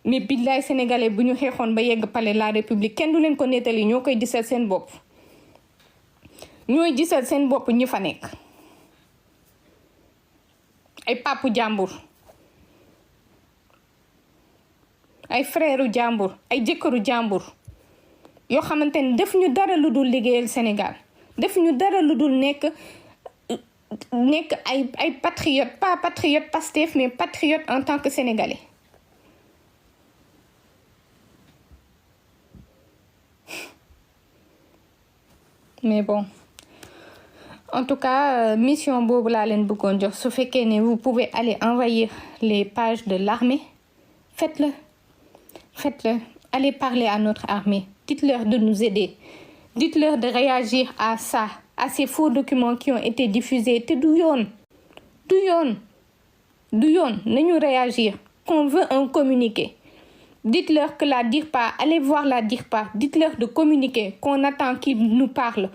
mais billaay Sénégalais bu ñu xeexoon ba yegg palais la République kenn du leen ko nettali ñoo koy gisal seen bopp ñooy gisal seen bopp ñi fa nekk ay papu jàmbur ay frère jàmbur ay jëkkëru jàmbur yoo xamante ni def ñu dara lu dul liggéeyal Sénégal def ñu dara lu dul nekk ay patriote pas patriote Pastef mais patriote en tant que Sénégalais mais bon en tout cas mission boobu laa leen bëggoon jox su fekkee ne vous pouvez aller envahir les pages de l'armée faites-le allez parler à notre armée dites-leur de nous aider dites-leur de réagir à ça à ces faux documents qui ont été diffusés te du yoon nañu réagir qu'on veut un communiqué dites-leur que la DIRPA allez voir la DIRPA dites-leur de communiquer qu'on attend qu'ils nous parlent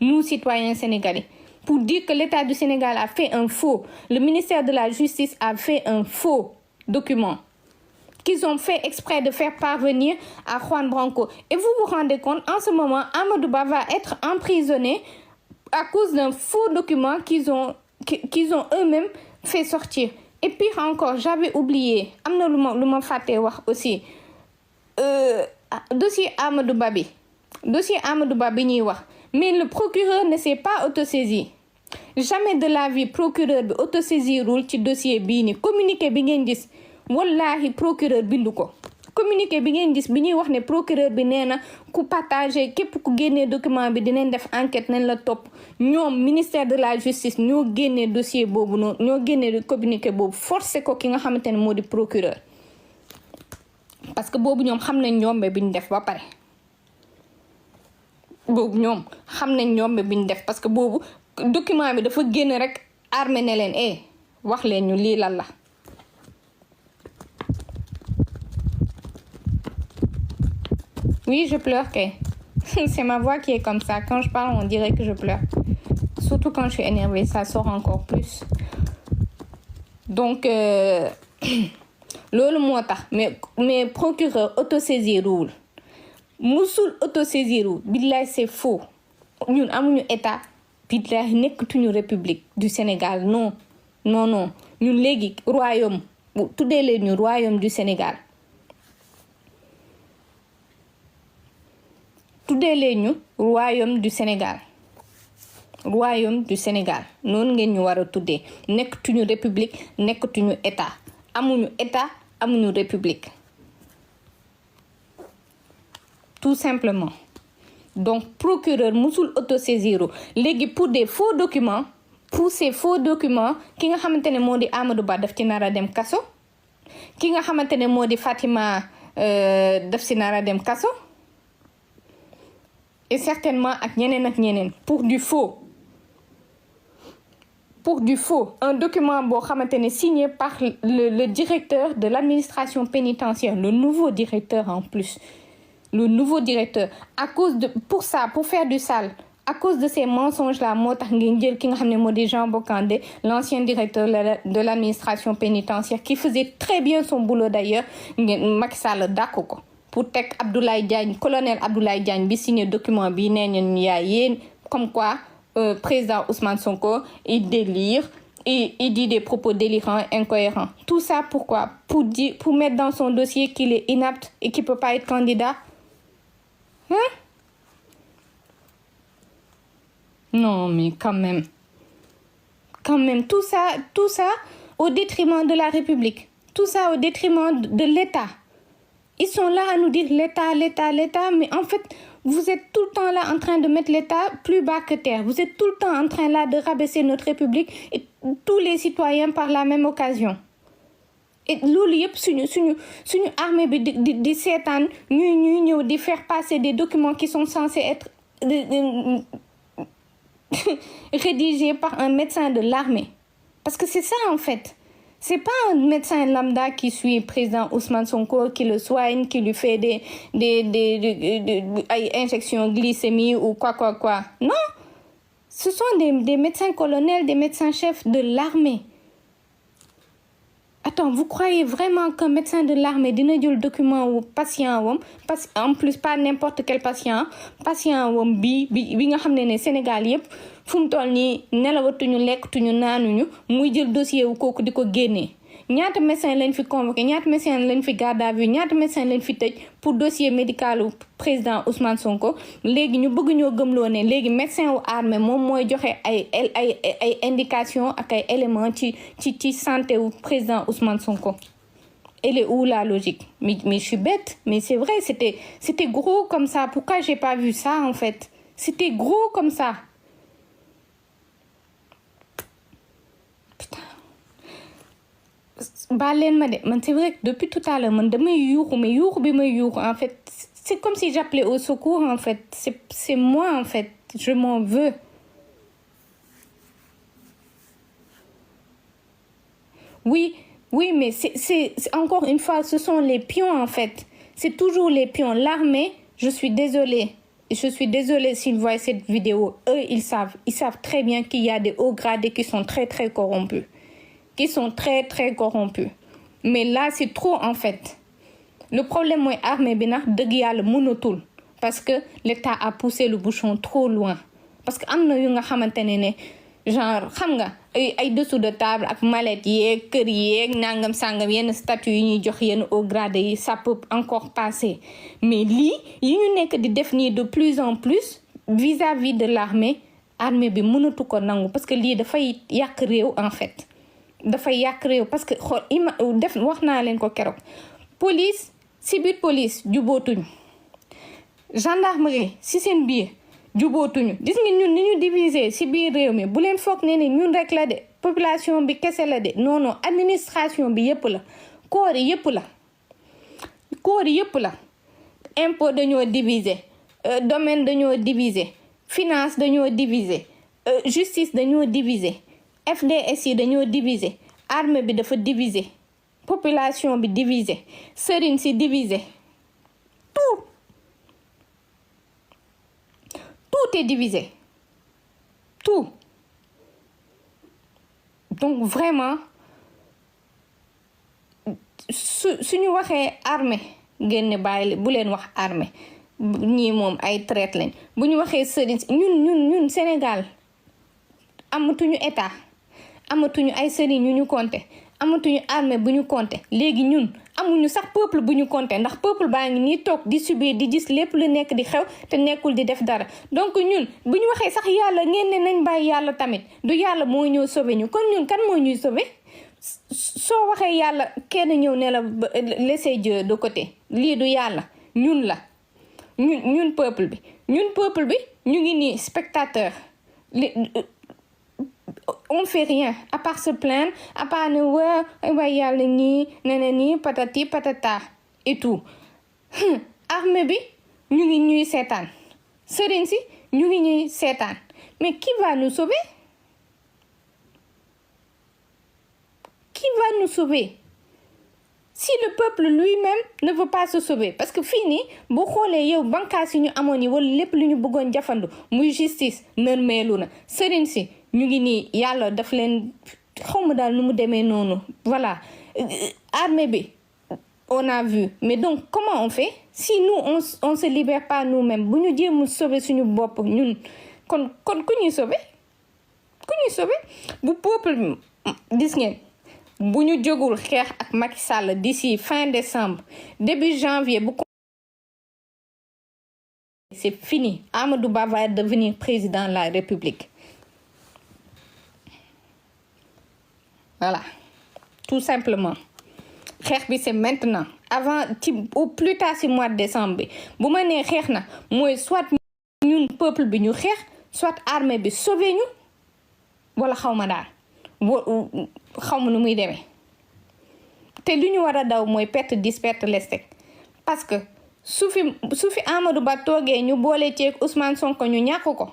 nous citoyens sénégalais pour dire que l'État du Sénégal a fait un faux le ministère de la Justice a fait un faux document qu'ils ont fait exprès de faire parvenir à Juan Branco. Et vous vous rendez compte, en ce moment, Amadou Ba va être emprisonné à cause d'un faux document qu'ils ont eux-mêmes fait sortir. Et pire encore, j'avais oublié, amna luma faté wax aussi, dossier Amadou Ba bi ñuy wax. Mais le procureur ne s'est pas autosaisi. Jamais de la vie procureur bi autosaisirul ci dossier bii ni communiqué bi ngeen gis. wallahi procureur bindu ko communiqué bi ngeen gis bi ñuy wax ne procureur bi nee na ku partagé képp ku génnee document bi dinañ def enquête nañ la topp ñoom ministère de la justice ñoo génnee dossier boobu noonu ñoo génnee communiqué boobu forcé ko ki nga xamante ne moo di procureur parce que boobu ñoom xam nañ ñoombe bi ñu def ba pare boobu ñoom xam nañ ñoombe bi ñu def parce que boobu document bi dafa génn rek armé ne leen wax leen ñu lii lan la Oui, je pleure, kay. C'est ma voix qui est comme ça. Quand je parle, on dirait que je pleure. Surtout quand je suis énervée, ça sort encore plus. Donc, loolu moo tax mais procureur autosaisir rule musul autosaisiru billahi c'est faux ñun amuñu état billahi nekkatuñu république du Sénégal non ñun léegi royaume tuddee leen ñu royaume du Sénégal royaume du Sénégal noonu ngeen ñu war a tuddee nekkatuñu république nekkatuñu état amuñu république tout simplement donc procureur musul autosaisiru léegi pour ces faux documents ki nga xamante ne moo di Amadou Ba daf ci nar a dem kaso ki nga xamante ne moo di Fatima daf ci nar a dem kaso et certainement ak ñeneen pour du faux un document boo xamante ne signé par le directeur de l'administration pénitentiaire le nouveau directeur en plus pour faire du sale à cause de ces mensonges là moo tax ngeen jël ki nga xam ne moo di Jean Bocandé l'ancien directeur de l'administration pénitentiaire qui faisait très bien son boulot d'ailleurs ngeen Macky Sall dàq ko pour teg colonel Abdoulaye Diagne bi signé document bi nee ñun yéen comme quoi président Ousmane Sonko il délire il dit des propos délirants incohérents tout ça pourquoi pour mettre dans son dossier qu'il est inapte et qu'il peut pas être candidat non mais quand même tout ça au détriment de la République tout ça au détriment de l'État. Ils sont là à nous dire l'État, mais en fait, vous êtes tout le temps là en train de mettre l'État plus bas que terre. Vous êtes tout le temps en train là de rabaisser notre République et tous les citoyens par la même occasion. Et loolu yëpp suñu armée bi di seetaan ñuy ñëw di faire passer des documents qui sont censés être rédigés par un médecin de l'armée. Parce que c'est ça en fait. C'est pas un médecin lambda qui suit le président Ousmane Sonko, qui le soigne, qui lui fait des injections glycémie ou quoi. Non, ce sont des médecins colonels, des médecins chefs de l'armée. Attends, vous croyez vraiment qu'un médecin de l'armée dina jël document wu patient wam en plus pas n'importe quel patient wam bi nga xam ne Sénégal yëpp fu mu toll nii nelawatuñu lekkatuñu naanuñu muy jël dossier wu kooku di ko génnee ñaata médecin lañ fi convoqué ñaata médecin lañ fi garde à vue ñaata médecin lañ fi tëj pour dossier médical u président Ousmane Sonko léegi ñu bëgg ñoo gëmloo ne léegi médecin wu armée moom mooy joxe ay indication ak ay éléments ci santé wu président Ousmane Sonko. Elle est où la logique? Mais je suis bête, mais c'est vrai, c'était gros comme ça. Pourquoi j'ai pas vu ça en fait? C'était gros comme ça. baal leen ma de man c'est vrai que depuis tout à l'heure man damay yuuxu mais yuuxu bi may yuuxu en fait c'est comme si j'appelais au secours en fait c'est moi en fait je m'en veux. Oui mais c'est encore une fois ce sont les pions en fait c'est toujours les pions. L'armée, je suis désolée s'ils voient cette vidéo. Eux ils savent très bien qu'il y a des hauts gradés qui sont très très corrompus. Mais là c'est trop en fait. Le problème mooy armée bi nag dëgg yàlla mënatul parce que l'État a poussé le bouchon trop loin parce que am na yu nga xamante ne genre xam nga ay dessous de table ak mallette yeeg kër yeeg nangam sangam yenn statut yi ñuy jox yenn au grade yi ça peut encore passer mais lii yi ñu nekk di def nii de plus en plus vis-à-vis de l'armée bi mënatu ko nangu parce que lii dafay yàq réew en fait. dafay yàq réew parce que wax naa leen ko keroog police si biir police jubootuñu gendarmerie si seen biir jubootuñu gis nga ñun ni ñu diviser si biir réew mi bu leen foog ne ñun rek la de population bi kese la de non administration bi yëpp la corps yi yëpp la impôt dañoo diviser domaine dañoo diviser finance dañoo diviser justice dañoo diviser FDS yi dañoo diviser armée bi dafa diviser population bi diviser sëriñ si diviser tout est divisé tout donc vraiment suñu waxee armée ngeen ne bàyyi bu leen wax armée ñii moom ay traite lañ bu ñu waxee sëriñ ñun Sénégal amatuñu état amatuñu ay sëriñ ñu compter amatuñu armée bu ñu compter léegi ñun amuñu sax peuple bu ñu compter ndax peuple baa ngi nii toog di subir di gis lépp lu nekk di xew te nekkul di def dara donc ñun bu ñu waxee sax yàlla ngeen ne nañ bàyyi yàlla tamit du yàlla moo ñëw sauver ñu kon ñun kan moo ñuy sauver soo waxee yàlla kenn ñëw ne la laissez Dieu de côté lii du yàlla ñun la ñun peuple bi ñu ngi nii spectateur on fait rien à part se plaindre à part ne waa yàlla nii ne nii patati patata et tout armée bi ñu ngi ñuy seetaan sëriñ si ñu ngi ñuy seetaan mais qui va nous sauver si le peuple lui-même ne veut pas se sauver parce que fii nii boo xoolee yow bankaas yi ñu amoon yi wala lépp lu ñu bëggoon jafandu muy justice nërmeelu na sëriñ si ñu ngi nii yàlla daf leen xawma daal nu mu demee noonu voilà armée bi on a vu mais donc comment on fait si nous on se libère pas nous-mêmes bu ñu jéem sauver suñu bopp ñun kon ku ñuy sauver bu peuple gis ngeen bu ñu jógul xeex ak Macky Sall d'ici fin décembre début janvier c'est fini. Amadou Ba va devenir président de la République. Voilà, tout simplement. xeex bi c'est maintenant avant au plus tard ci mois de décembre bi bu ma nee xeex na mooy soit ñun peuple bi ñu xeex soit armée bi sauver ñu wala xawma daal xawma nu muy demee te lu ñu war a daw mooy perte 10 perte leste parce que su fi Amadou Ba toogee ñu boole ceeg Ousmane Sonko ñu ñàkk ko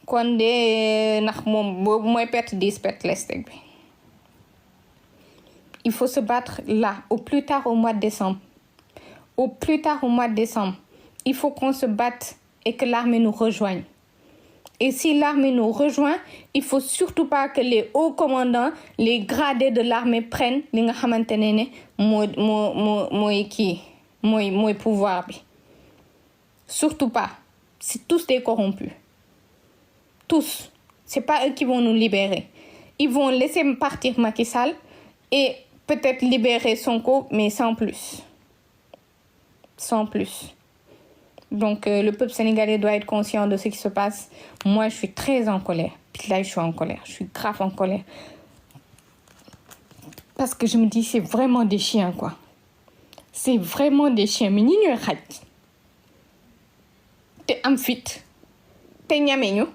kon de ndax moom boobu mooy perte 10 perte leste bi. Il faut se battre là, au plus tard au mois de décembre. Au plus tard au mois de décembre, il faut qu'on se batte et que l'armée nous rejoigne. Et si l'armée nous rejoint, il faut surtout pas que les hauts commandants, les gradés de l'armée prennent li nga xamantene ne mooy pouvoir bi. Surtout pas. C'est tous des corrompus. Tous. C'est pas eux qui vont nous libérer. Ils vont laisser partir Macky Sall et peut-être libérer Sonko, mais sans plus. Sans plus. Donc, le peuple sénégalais doit être conscient de ce qui se passe. Moi, je suis très en colère. Puis là, je suis en colère. Je suis grave en colère. Parce que je me dis, c'est vraiment des chiens, quoi. C'est vraiment des chiens. Mais ni ñoy xaj. Te am fit. Te ñame ñu.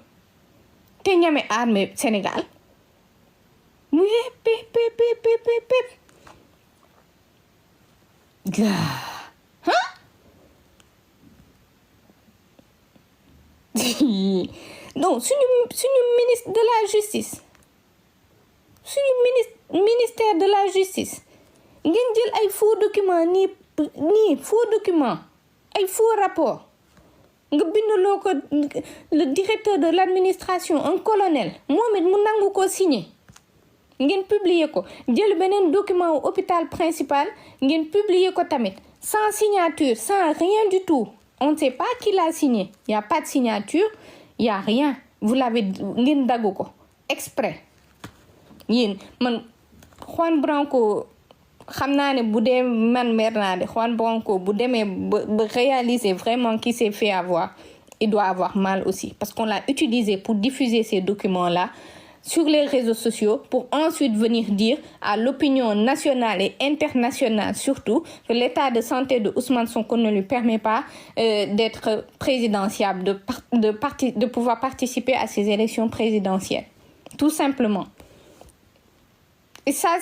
Te ñame armée Sénégal. Oui, pep. Hein? Donc, suñu ministre de la justice. Suñu ministère de la justice. Ngeen jël ay faux documents nii faux documents, ay faux rapports. Nga bindaloo ko le directeur de l'administration, un colonel. Moom it mu nangu ko signé. Ngeen publier ko jël beneen document au hôpital principal ngeen publier ko tamit sans signature, sans rien du tout. On ne sait pas qui l'a signé. Il y a pas de signature, il y a rien. Vous l'avez ngeen daggu ko exprès. Yéen man Juan Branco xam naa ne bu dee man mer naa de Juan Branco bu demee ba réaliser vraiment qu'il s'est fait avoir, il doit avoir mal aussi parce qu'on l'a utilisé pour diffuser ces documents-là sur les réseaux sociaux pour ensuite venir dire à l'opinion nationale et internationale surtout que l'état de santé de Ousmane Sonko ne lui permet pas d'être présidentiable, de pouvoir participer à ces élections présidentielles. Tout simplement. Et ça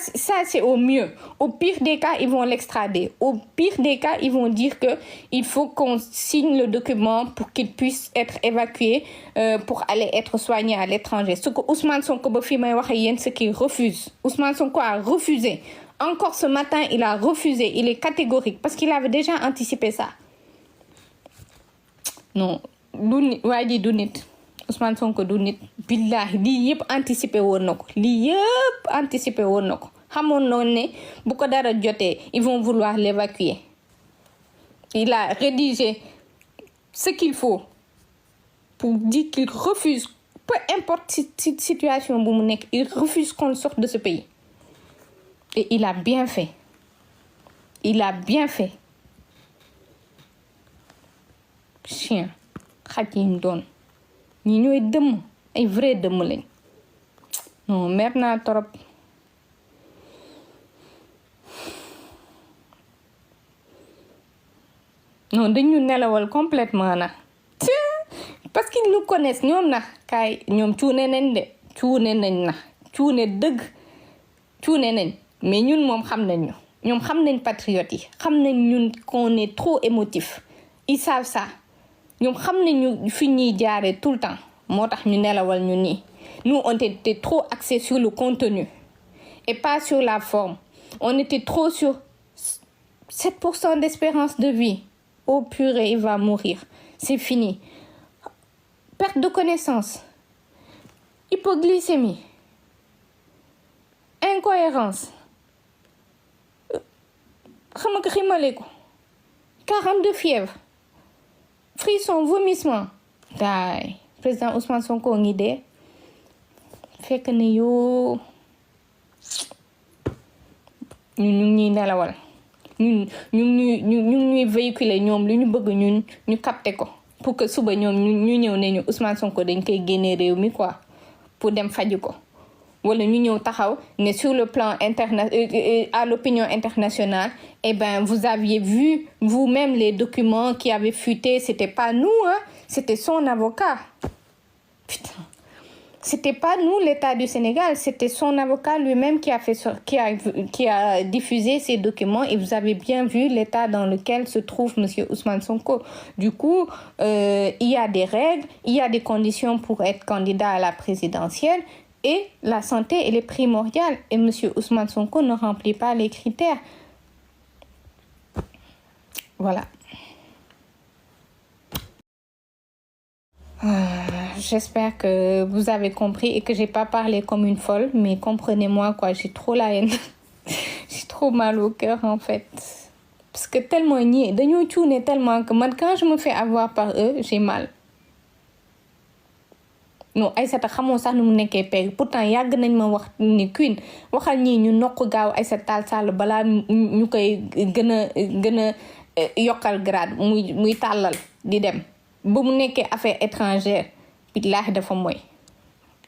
c'est au mieux. Au pire des cas, ils vont l'extrader. Au pire des cas, ils vont dire que il faut qu'on signe le document pour qu'il puisse être évacué pour aller être soigné à l'étranger. Ce que Ousmane Sonko ba fi may waxe yéen, ce qu'il refuse. Ousmane Sonko a refusé. Encore ce matin, il a refusé. Il est catégorique parce qu'il avait déjà anticipé ça. Non, waa ji du nit. Ousmane Sonko du nit. Billahi lii yëpp anticipé woon na ko. Xamoon noonu ne bu ko dara jotee ils vont vouloir l'évacuer. il a rédigé ce qu'il faut pour dire qu'il refuse, peu importe situation bu mu nekk, il refuse qu'on sorte de ce pays. Et il a bien fait. Il a bien fait. Chien xaj yi ñu doon ñi ñooy dëmm ay vrai dëmm lañ. Non mer naa trop. Non dañu nelawal complètement na parce qu'ils nous connaissent ñoom na kaay ñoom cuune nañ de cuune nañ na cuune dëgg cuune nañ mais ñun moom xam nañ ñu ñoom xam nañ patriotes yi xam nañ ñun qu'on est trop émotif ils savent ça ñoom xam nañ ñu fi ñuy jaaree tout le temps moo tax ñu nelawal ñu nii. Nous on était trop axés sur le contenu et pas sur la forme. On était trop sur 7% d'espérance de vie. Oh purée, il va mourir. C'est fini. Perte de connaissance. Hypoglycémie. Incohérence. 42 fièvres. Frisson, vomissement. Daay. Président Ousmane Sonko ngi dee. Fekk ne yoo ñun ñuy nelawal. ñun ñuy véhiculer ñoom lu ñu bëgg ñun ñu capter ko pour que suba ñoom ñu ñëw ne ñu Ousmane Sonko dañ koy génne réew mi quoi pour dem faju ko wala ñu ñëw taxaw ne sur le plan à l'opinion internationale eh ben vous aviez vu vous-même les documents qui avaient fuité, c'était pas nous hein, c'était son avocat. Putain. C'était pas nous, l'État du Sénégal, c'était son avocat lui-même qui a diffusé ces documents et vous avez bien vu l'état dans lequel se trouve monsieur Ousmane Sonko. Du coup, il y a des règles, il y a des conditions pour être candidat à la présidentielle et la santé, elle est primordiale et monsieur Ousmane Sonko ne remplit pas les critères. Voilà. J'espère que vous avez compris et que j'ai pas parlé comme une folle, mais comprenez-moi quoi, j'ai trop la haine. J'ai trop mal au cœur en fait. Parce que tellement ñi dañoo cuune tellement que man quand je me fais avoir par eux, j'ai mal. Non, Aïssata xamoo sax nu mu nekkee peg pourtant yàgg nañ ma wax ni Queen waxal ñii ñu nokk gaaw Aïssata Tall Sall balaa ñu koy gën a yokkal grade muy tàllal di dem ba mu nekkee affaire étrangère. Billaahi dafa mooy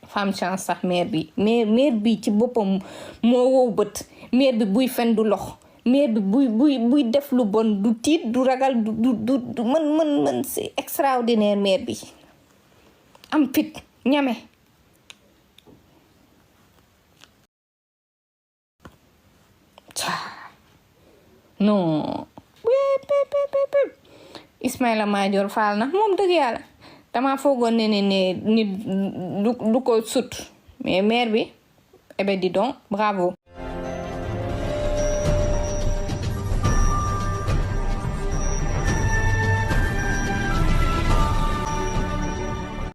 femme chance sax maire bi ci boppam moo wow bët maire bi buy fen du lox maire bi buy def lu bon du tiit du ragal du mën c'est extraordinaire maire bi am fit ñame non Ismaïla Madior Fall na moom dëgg yàlla dama foogoon ne nit du ko sut mais maire bi eh ben dis donc bravo.